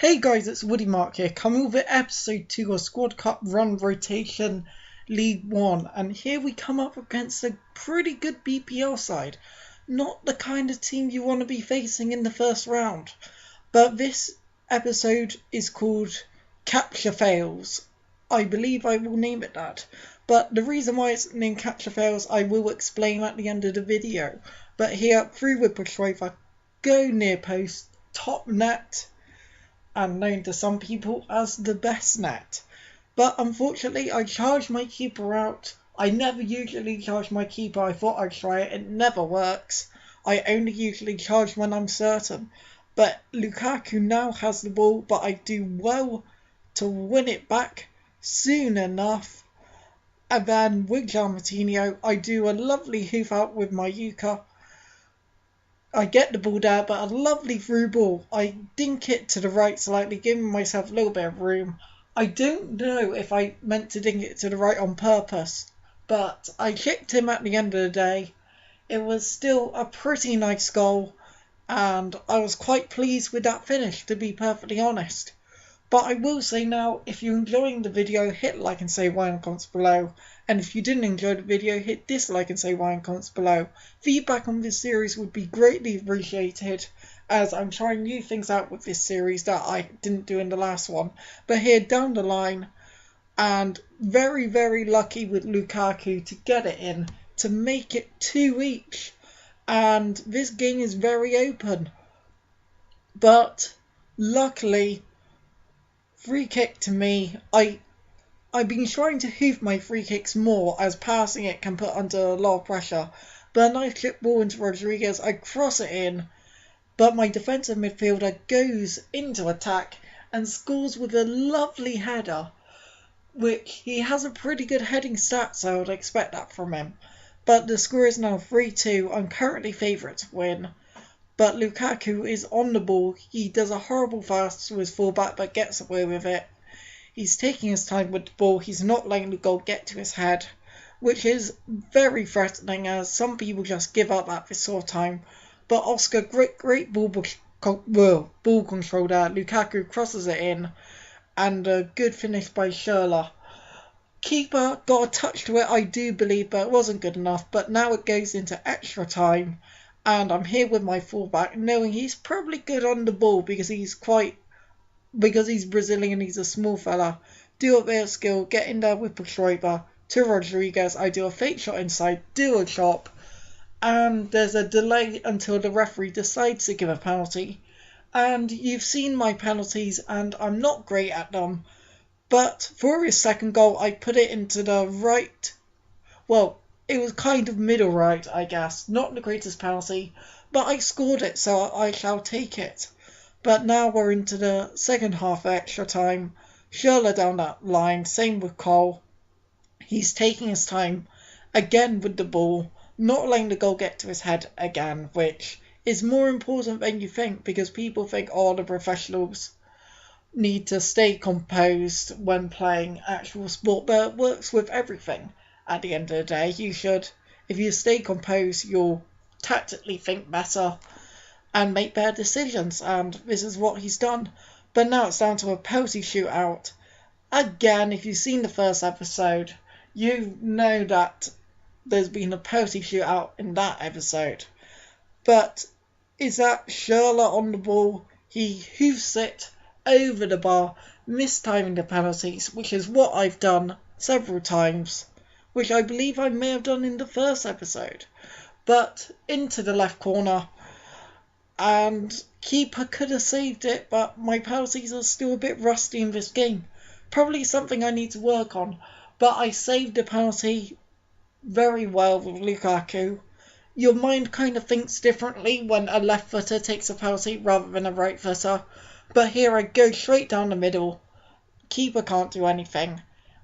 Hey guys, it's Woody Mark here, coming with episode 2 of Squad Cup Run Rotation League 1, and here we come up against a pretty good BPL side. Not the kind of team you want to be facing in the first round, but this episode is called Capture Fails. I believe I will name it that, but the reason why it's named Capture Fails I will explain at the end of the video. But here, through with Pushrover, go near post, top net, and known to some people as the best net. But unfortunately I charged my keeper out. I never usually charge my keeper. I thought I'd try it. It never works. I only usually charge when I'm certain. But Lukaku now has the ball, but I do well to win it back soon enough. And then with Martinho, I do a lovely hoof out with my Yuka. I get the ball there, but a lovely through ball. I dink it to the right slightly, giving myself a little bit of room. I don't know if I meant to dink it to the right on purpose, but I chipped him at the end of the day. It was still a pretty nice goal, and I was quite pleased with that finish, to be perfectly honest. But I will say now, if you're enjoying the video, hit like and say why in the comments below. And if you didn't enjoy the video, hit dislike and say why in the comments below. Feedback on this series would be greatly appreciated, as I'm trying new things out with this series that I didn't do in the last one. But here down the line, and very, very lucky with Lukaku to get it in, to make it 2 each. And this game is very open. But luckily, free kick to me, I've been trying to hoof my free kicks more, as passing it can put under a lot of pressure. But a nice chip ball into Rodriguez, I cross it in, but my defensive midfielder goes into attack and scores with a lovely header, which he has a pretty good heading stat, so I would expect that from him. But the score is now 3-2, I'm currently favourite to win. But Lukaku is on the ball. He does a horrible pass to his fullback but gets away with it. He's taking his time with the ball. He's not letting the goal get to his head, which is very threatening, as some people just give up at this sort of time. But Oscar, great ball control there. Lukaku crosses it in, and a good finish by Schürrle. Keeper got a touch to it, I do believe, but it wasn't good enough. But now it goes into extra time. And I'm here with my fullback, knowing he's probably good on the ball because he's Brazilian, he's a small fella. Do a bit of skill, get in there with Pushrover to Rodriguez. I do a fake shot inside, do a chop, and there's a delay until the referee decides to give a penalty. And you've seen my penalties, and I'm not great at them. But for his second goal, I put it into the right. Well, it was kind of middle right, I guess. Not the greatest penalty, but I scored it, so I shall take it. But now we're into the second half of extra time. Schürrle down that line, same with Cole. He's taking his time again with the ball, not letting the goal get to his head again, which is more important than you think, because people think, oh, the professionals need to stay composed when playing actual sport, but it works with everything. At the end of the day, you should, if you stay composed, you'll tactically think better and make better decisions, and this is what he's done. But now it's down to a penalty shootout. Again, if you've seen the first episode, you know that there's been a penalty shootout in that episode. But is that Schürrle on the ball? He hoofs it over the bar, mistiming the penalties, which is what I've done several times, which I believe I may have done in the first episode. But into the left corner, and keeper could have saved it, but my penalties are still a bit rusty in this game. Probably something I need to work on, but I saved the penalty very well with Lukaku. Your mind kind of thinks differently when a left footer takes a penalty rather than a right footer. But here I go straight down the middle. Keeper can't do anything.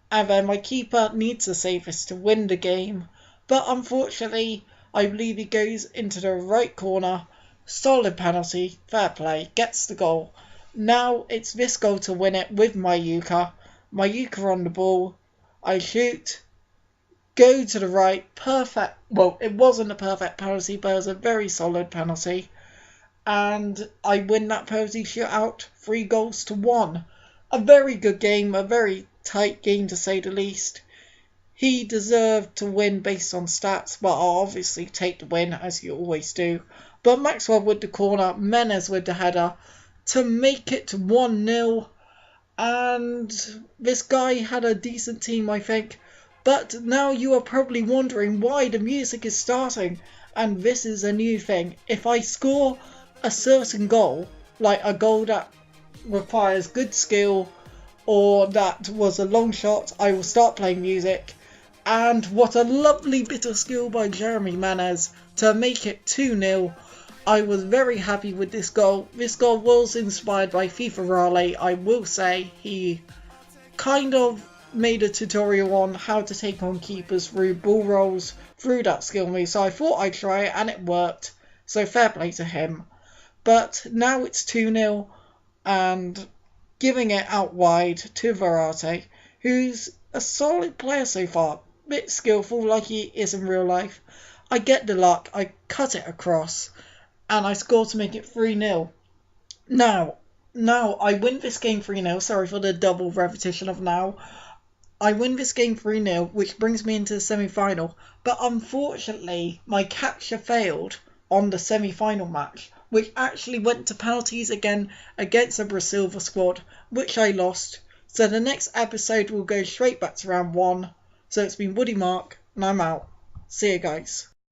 And then my keeper needs to save this to win the game. But unfortunately, I believe he goes into the right corner. Solid penalty, fair play, gets the goal. Now it's this goal to win it with my Yuka. My Yuka on the ball. I shoot. Go to the right. Perfect. Well, it wasn't a perfect penalty, but it was a very solid penalty. and I win that penalty shootout 3-1. A very good game, a very tight game to say the least. He deserved to win based on stats, but I'll obviously take the win as you always do. But Maxwell with the corner, Menez with the header to make it 1-0. And this guy had a decent team, I think. But now you are probably wondering why the music is starting. And this is a new thing. If I score a certain goal, like a goal that requires good skill or that was a long shot, I will start playing music. And what a lovely bit of skill by Jeremy Menez to make it 2-0. I was very happy with this goal. This goal was inspired by FIFA Raleigh, I will say. He kind of made a tutorial on how to take on keepers through ball rolls through that skill move. So I thought I'd try it and it worked. So fair play to him. But now it's 2-0 and giving it out wide to Verratti, who's a solid player so far. Bit skillful like he is in real life. I get the luck. I cut it across and I score to make it 3-0. Now I win this game 3-0. Sorry for the double repetition of now. I win this game 3-0, which brings me into the semi-final. But unfortunately, my capture failed on the semi-final match, which actually went to penalties again against the Brasilva squad, which I lost. So the next episode will go straight back to round 1. So it's been Woody Mark, and I'm out. See you guys.